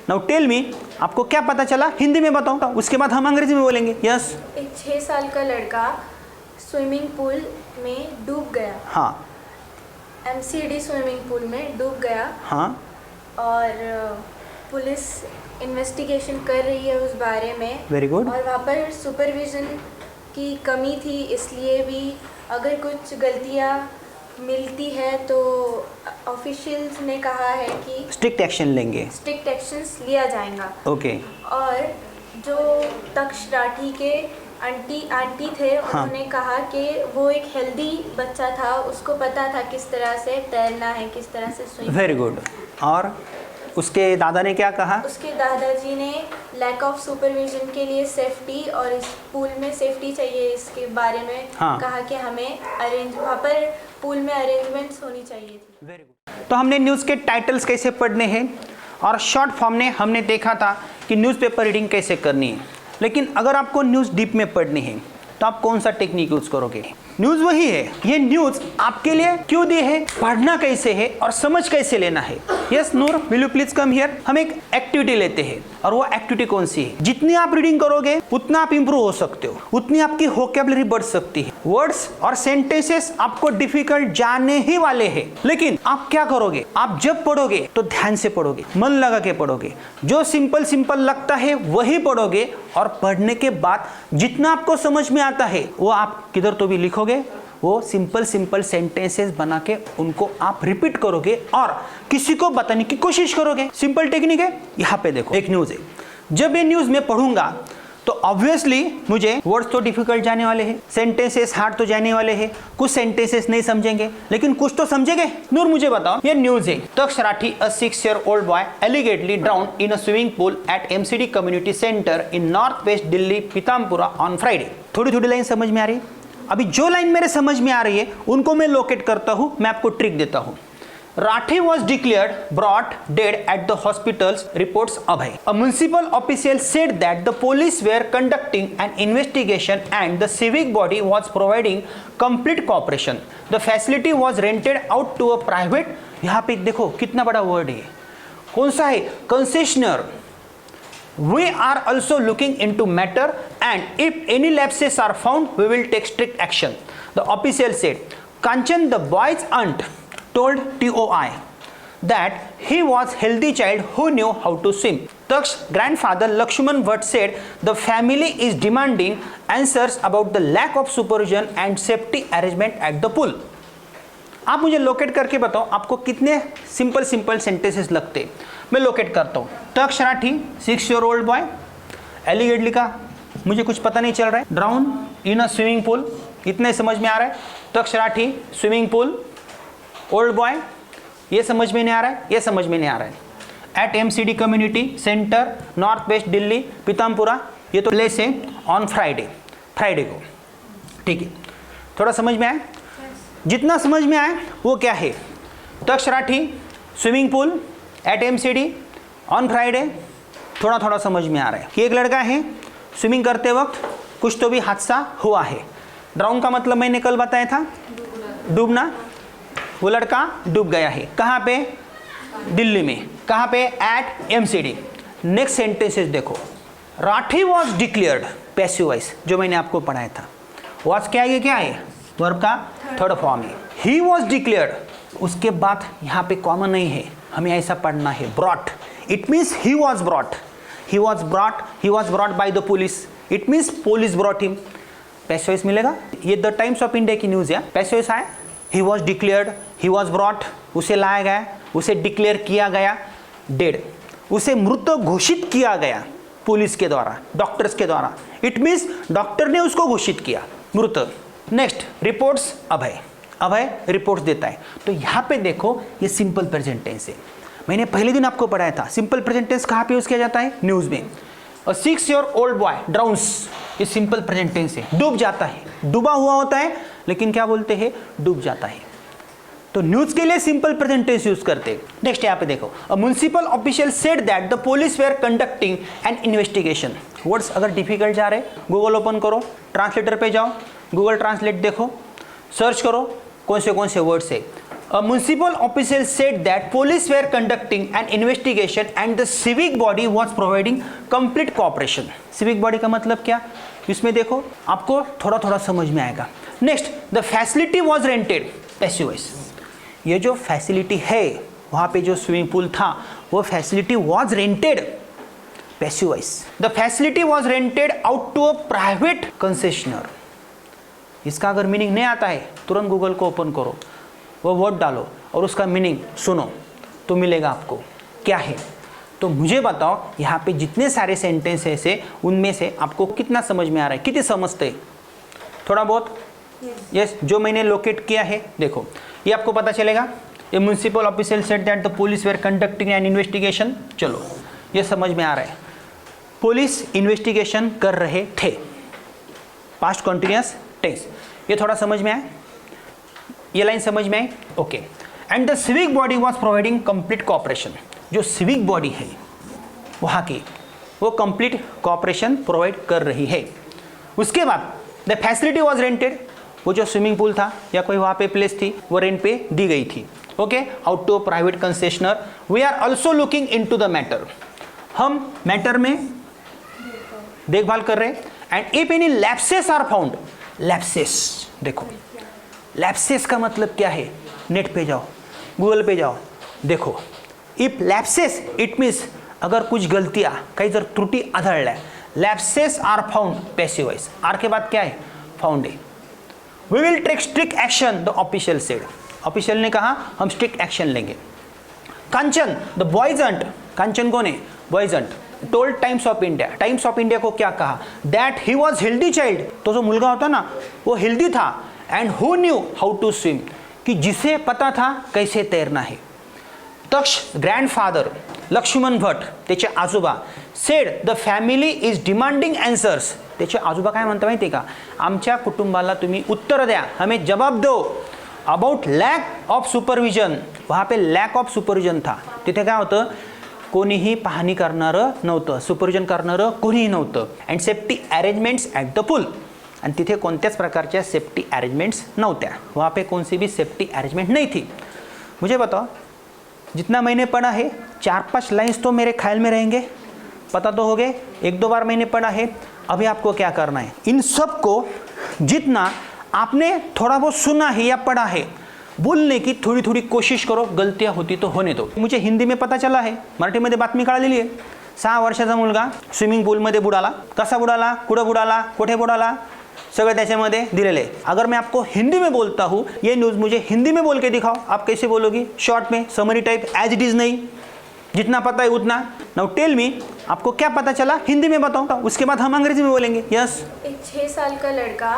Now tell me, आपको क्या पता चला? हिंदी में बताओ, उसके बाद हम अंग्रेजी में बोलेंगे। यस। एक 6 साल का लड़का स्विमिंग पूल में डूब गया। हाँ। MCD स्विमिंग पूल में डूब गया। हाँ। और पुलिस इन्वेस्टिगेशन कर रही है उस बारे में। Very good. और वहाँ पर सुपरविज़न की कमी थी, इसलिए भी अगर कुछ गलतियाँ मिलती है तो ऑफिशियल्स ने कहा है कि स्ट्रिक्ट एक्शन लेंगे, स्ट्रिक्ट एक्शंस लिया जाएगा। ओके। और जो तक्ष राठी के आंटी थे, उन्होंने कहा कि वो एक हेल्दी बच्चा था, उसको पता था किस तरह से तैरना है, किस तरह से स्विम। Very good. और उसके दादा ने क्या कहा? उसके दादाजी ने लैक ऑफ सुपरविजन के लिए सेफ्टी और इस पूल में सेफ्टी चाहिए इसके बारे में कहा कि हमें वहाँ पर पूल में अरेंजमेंट्स होनी चाहिए थी। Very good. तो हमने न्यूज़ के टाइटल्स कैसे पढ़ने हैं और शॉर्ट फॉर्म में हमने देखा था कि न्यूज़पेपर रीडिंग कैसे करनी है। लेकिन अगर आपको न्यूज़ डीप में पढ़नी है तो आप कौन सा टेक्निक यूज करोगे? न्यूज़ वही है, ये न्यूज़ आपके लिए क्यों दी है, पढ़ना कैसे है और समझ कैसे लेना है। Yes Noor, will you please come here. हम एक एक्टिविटी लेते हैं और वो एक्टिविटी कौन सी है? जितनी आप रीडिंग करोगे उतना आप इंप्रूव हो सकते हो, उतनी आपकी वोकैबुलरी बढ़ सकती है। वर्ड्स और सेंटेंसेस आपको डिफिकल्ट जाने ही वाले हैं, लेकिन आप क्या करोगे? आप जब पढ़ोगे तो ध्यान से पढ़ोगे, मन लगा के पढ़ोगे, जो सिंपल सिंपल लगता है वही पढ़ोगे और पढ़ने के बाद जितना आपको समझ में आता है वो आप किधर तो भी लिखोगे, वो सिंपल सिंपल सेंटेंसेस बना के उनको आप रिपीट करोगे और किसी को बताने की कोशिश करोगे। सिंपल टेक्निक है। यहाँ पे देखो, एक न्यूज़ है, जब ये न्यूज़ मैं पढ़ूंगा तो ऑब्वियसली मुझे वर्ड्स तो डिफिकल्ट जाने वाले हैं, सेंटेंसेस हार्ड तो जाने वाले हैं, कुछ सेंटेंसेस नहीं समझेंगे लेकिन कुछ तो समझेंगे। नूर मुझे बताओ, ये न्यूज़ है, Taksh Rathi a 6-year-old boy allegedly drowned in a swimming pool at MCD community center in northwest Delhi Pitampura on Friday। थोड़ी थोड़ी लाइन समझ में आ रही है? अभी जो लाइन मेरे समझ में आ रही है उनको मैं लोकेट करता हूं, मैं आपको ट्रिक देता हूं। Rathi was declared brought dead at the hospitals, reports Abhay. A municipal official said that the police were conducting an investigation and the civic body was providing complete cooperation. The facility was rented out to a private, यहाँ पे देखो कितना बड़ा word है, कौन सा है? Concessionaire. We are also looking into matter and if any lapses are found, we will take strict action. The official said. Kanchan, the boy's aunt, told TOI that he was healthy child who knew how to swim. Taksh's grandfather Lakshman Bhatt said the family is demanding answers about the lack of supervision and safety arrangement at the pool. आप मुझे locate करके बताओ आपको कितने simple simple sentences लगते हैं। मैं locate करता हूँ। तक्ष राठी 6-year-old बॉय, एलिगेडली का मुझे कुछ पता नहीं चल रहा है, drown in a swimming pool, इतने समझ में आ रहा है। Taksh Rathi swimming pool, old boy, ये समझ में नहीं आ रहा है, ये समझ में नहीं आ रहा है। At MCD community centre north west Delhi Pitampura, ये तो प्लेस है, ऑन फ्राइडे को। ठीक है, थोड़ा समझ में आया? जितना समझ में आए वो क्या है? Taksh Rathi swimming pool at MCD on Friday, थोड़ा थोड़ा समझ में आ रहा है कि एक लड़का है, स्विमिंग करते वक्त कुछ तो भी हादसा हुआ है। ड्राउन का मतलब मैंने कल बताया था, डूबना। वो लड़का डूब गया है, कहाँ पे? दिल्ली में। कहाँ पे? Eight MCD। नेक्स्ट सेंटेंसेस देखो, Rathi was declared, passive voice जो मैंने आपको पढ़ाया था। वॉज क्या है? क्या है? वर्ब का थर्ड फॉर्म है। ही वॉज डिक्लेयर्ड, उसके बाद यहाँ पे कॉमन नहीं है, हमें ऐसा पढ़ना है, brought. It means he was brought, he was brought by the police, it means police brought him. Passive voice मिलेगा, ये द टाइम्स ऑफ इंडिया की न्यूज़ है। पैसिव वॉइस है, he was declared, he was brought, उसे लाया गया, उसे declare किया गया डेड, उसे मृत घोषित किया गया पुलिस के द्वारा, डॉक्टर्स के द्वारा। इट मीन्स डॉक्टर ने उसको घोषित किया मृत। नेक्स्ट, रिपोर्ट्स अभय रिपोर्ट्स देता है। तो यहाँ पे देखो ये सिंपल प्रेजेंट टेंस है, मैंने पहले दिन आपको पढ़ाया था। सिंपल प्रेजेंट टेंस कहाँ पे यूज किया जाता है? न्यूज़ में। और 6-year-old बॉय ड्राउन्स, ये सिंपल प्रेजेंट टेंस है, डूब जाता है, डूबा हुआ होता है लेकिन क्या बोलते हैं? डूब जाता है। तो न्यूज़ के लिए सिंपल प्रेजेंट टेंस यूज करते हैं। नेक्स्ट यहाँ पे देखो, a municipal official said that the police were conducting an investigation. Words अगर डिफिकल्ट जा रहे, गूगल ओपन करो, ट्रांसलेटर पे जाओ, गूगल ट्रांसलेट देखो, सर्च करो कौन से वर्ड्स है। A municipal official said that police were conducting an investigation and the civic body was providing complete cooperation. Civic body का मतलब क्या? इसमें देखो आपको थोड़ा थोड़ा समझ में आएगा. Next, the facility was rented. Passive voice. ये जो फैसिलिटी है वहाँ पे जो स्विमिंग पूल था वो facility was rented. Passive voice. The facility was rented out to a private concessionaire. इसका अगर मीनिंग नहीं आता है तुरंत गूगल को ओपन करो, वो वर्ड डालो और उसका मीनिंग सुनो तो मिलेगा आपको क्या है. तो मुझे बताओ यहाँ पे जितने सारे सेंटेंस है से उनमें से आपको कितना समझ में आ रहा है, कितने समझते थोड़ा बहुत. यस जो मैंने लोकेट किया है देखो ये आपको पता चलेगा. ये municipal official said that the police were conducting an investigation. चलो ये समझ में आ रहा है, पुलिस इन्वेस्टिगेशन कर रहे थे. Past continuous tense. ये थोड़ा समझ में आया, ये लाइन समझ में आई. Okay. And the civic body was providing complete cooperation. जो सिविक बॉडी है वहाँ की वो कंप्लीट कोऑपरेशन प्रोवाइड कर रही है. उसके बाद द फैसिलिटी वाज रेंटेड. वो जो स्विमिंग पूल था या कोई वहाँ पे प्लेस थी वो रेंट पे दी गई थी. Okay. Out to private concessionaire. We are also looking into the matter. हम मैटर में देखभाल कर रहे हैं. And if any lapses are found. Lapses देखो लैप्सेस का मतलब क्या है, नेट पे जाओ गूगल पे जाओ देखो. इफ लैप्सेस इट मीन्स अगर कुछ गलतियां काही जर त्रुटी आढळल्या. Lapses are found passive voice. Are के बाद क्या है, फाउंड है. We will take strict action the official said. Official ने कहा हम स्ट्रिक्ट एक्शन लेंगे. कांचन द बॉयजंट. कांचन कौन है, बॉयजंट. Told Times of India. Times of India को क्या कहा, that he was healthy child. तो जो मुलगा होता ना वो हेल्दी था. And who knew how to swim. कि जिसे पता था कैसे तैरना है. तक्ष ग्रैंडफादर लक्ष्मण भट त्याचे आजोबा said the family is demanding answers. त्याचे आजोबा काय म्हणता माहिती आहे का, आमच्या कुटुंबाला तुम्ही उत्तर द्या, हमें जवाब दो. About lack of supervision. वहाँ पे लॅक ऑफ सुपरविजन था. तिथे काय होतं, कोणीही पाहणी करणारं नव्हतं, सुपरविजन करणारं कोणीही नव्हतं. And safety arrangements at the pool. आणि तिथे कोणत्याच प्रकारच्या सेफ्टी अरेंजमेंट्स नव्हत्या. वहाँ पे कौन सी भी सेफ्टी अरेंजमेंट नहीं थी. मुझे बताओ जितना मैंने पढ़ा है 4-5 लाइन्स तो मेरे ख्याल में रहेंगे, पता तो हो गए. 1-2 बार मैंने पढ़ा है. अभी आपको क्या करना है, इन सब को जितना आपने थोड़ा बहुत सुना है या पढ़ा है बोलने की थोड़ी थोड़ी कोशिश करो. गलतियाँ होती तो होने दो. मुझे हिंदी में पता चला है, मराठीमध्ये बातमी कळालेली आहे. 6 वर्षाचा मुलगा स्विमिंग पूलमध्ये बुडाला. कसा बुडाला, कुठं बुडाला, कुठे बुडाला, सगळं त्याच्यामध्ये दिलेले. अगर मैं आपको हिंदी में बोलता हूँ, ये न्यूज़ मुझे हिंदी में बोल के दिखाओ, आप कैसे बोलोगी, शॉर्ट में summary type as it is नहीं, जितना पता है उतना. नाउ टेल मी आपको क्या पता चला, हिंदी में बताओ, उसके बाद हम अंग्रेजी में बोलेंगे. यस. एक 6 साल का लड़का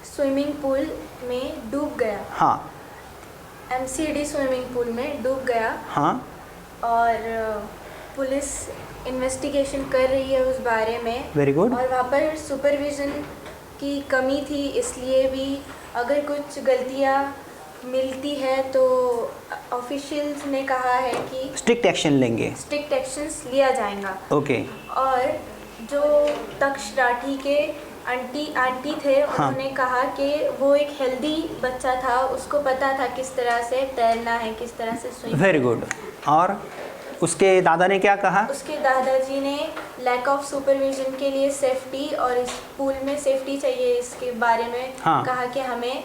स्विमिंग पूल में डूब गया. हाँ. MCD स्विमिंग पूल में डूब गया. हाँ. और पुलिस इन्वेस्टिगेशन कर रही है उस बारे में. Very good. और वहाँ पर सुपरविजन की कमी थी, इसलिए भी अगर कुछ गलतियाँ मिलती है तो ऑफिशियल्स ने कहा है कि स्ट्रिक्ट एक्शन लेंगे, स्ट्रिक्ट एक्शंस लिया जाएगा. ओके. और जो तक्ष राठी के आंटी थे, उन्होंने कहा कि वो एक हेल्दी बच्चा था, उसको पता था किस तरह से तैरना है, किस तरह से स्विम. Very good. और उसके दादा ने क्या कहा, उसके दादाजी ने लैक ऑफ सुपरविजन के लिए सेफ्टी और इस पूल में सेफ्टी चाहिए इसके बारे में कहा कि हमें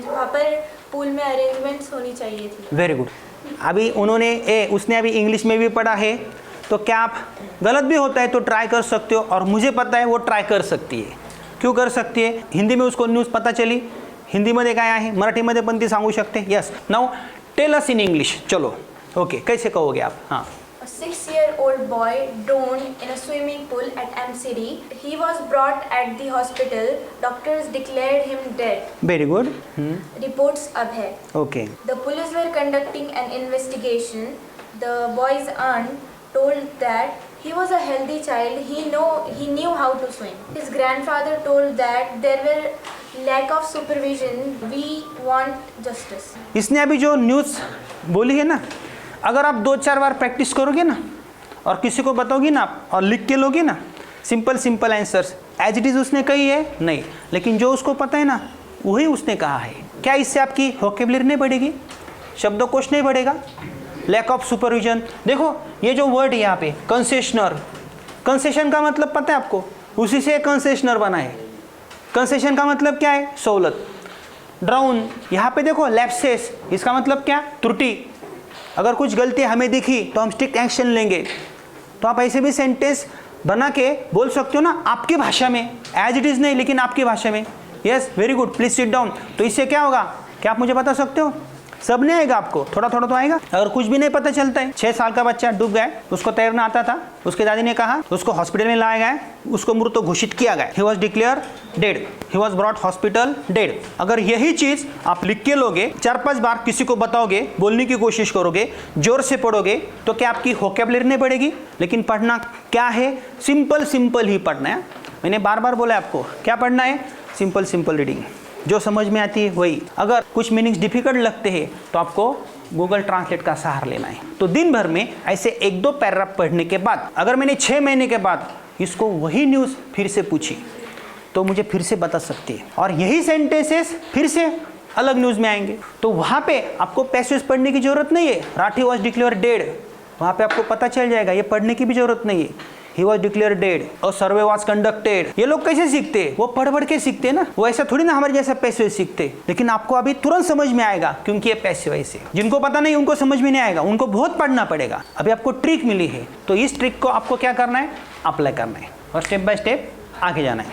वहाँ पर पूल में अरेंजमेंट्स होनी चाहिए थी. Very good. अभी उसने अभी इंग्लिश में भी पढ़ा है, तो क्या आप गलत भी होता है तो ट्राई कर सकते हो. और मुझे पता है वो ट्राई कर सकती है. क्यों कर सकती है, हिंदी में उसको न्यूज़ पता चली, हिंदीमध्ये काय आहे, मराठीमध्ये पण ती सांगू शकते. Yes. Now tell us in English. चलो ओके. कैसे कहोगे आप. हाँ. A 6-year-old boy drowned in a swimming pool at MCD. He was brought at the hospital. Doctors declared him dead. Very good. Reports Abhay. Okay. The police were conducting an investigation. The boy's aunt told that he was a healthy child. He knew how to swim. His grandfather told that there were lack of supervision. We want justice. इसने अभी जो news बोली है ना, अगर आप 2-4 बार practice करोगे ना और किसी को बताओगी ना और लिख के लोगे ना, simple answers as it is उसने कही है नहीं, लेकिन जो उसको पता है ना वही उसने कहा है. क्या इससे आपकी वोकेबुलरी नहीं बढ़ेगी, शब्दों कोश नहीं बढ़ेगा। लैक ऑफ सुपरविजन, देखो ये जो वर्ड है यहाँ पे कंसेशनर, कंसेशन का मतलब पता है आपको, उसी से कंसेशनर बना है। कंसेशन का मतलब क्या है? सहूलत। ड्राउन, यहाँ पे देखो लैप्सेस, इसका मतलब क्या? त्रुटि। अगर कुछ गलती हमें दिखी तो हम स्ट्रिक्ट एक्शन लेंगे। तो आप ऐसे भी सेंटेंस बना के बोल सकते हो ना आपकी भाषा में, एज इट इज़ नहीं लेकिन आपकी भाषा में। Yes, very good, please sit down. तो इससे क्या होगा, क्या आप मुझे बता सकते हो? सब नहीं आएगा आपको, थोड़ा थोड़ा तो आएगा। अगर कुछ भी नहीं पता चलता है, 6 साल का बच्चा डूब गया, उसको तैरना आता था, उसके दादी ने कहा, उसको हॉस्पिटल में लाया गया, उसको मृत घोषित किया गया, he was declare dead, he was brought hospital dead. अगर यही चीज़ आप लिख के लोगे, 4-5 बार किसी को बताओगे, बोलने की कोशिश करोगे, जोर से पढ़ोगे, तो क्या आपकी वोकैबुलरी नहीं बढ़ेगी? लेकिन पढ़ना क्या है? सिंपल सिंपल ही पढ़ना है। मैंने बार बार बोला आपको, क्या पढ़ना है? सिंपल सिंपल रीडिंग, जो समझ में आती है वही। अगर कुछ मीनिंग्स डिफिकल्ट लगते हैं तो आपको गूगल ट्रांसलेट का सहारा लेना है। तो दिन भर में ऐसे 1-2 पैराग्राफ पढ़ने के बाद, अगर मैंने 6 महीने के बाद इसको वही न्यूज़ फिर से पूछी तो मुझे फिर से बता सकती है, और यही सेंटेंसेस फिर से अलग न्यूज़ में आएंगे। तो वहाँ पे आपको पैसेज पढ़ने की जरूरत नहीं है। राठी वॉज डिक्लेयर डेड, वहाँ पे आपको पता चल जाएगा, ये पढ़ने की भी जरूरत नहीं है। He was declared dead, a survey was conducted। ये लोग कैसे सीखते हैं? वो पढ़ पढ़ के सीखते हैं ना, वो ऐसा थोड़ी ना हमारे जैसा पैसे सीखते। लेकिन आपको अभी तुरंत समझ में आएगा क्योंकि ये पैसे वैसे, जिनको पता नहीं उनको समझ में नहीं आएगा, उनको बहुत पढ़ना पड़ेगा। अभी आपको ट्रिक मिली है, तो इस ट्रिक को आपको क्या करना है? अप्लाई करना है और स्टेप बाय स्टेप आगे जाना है।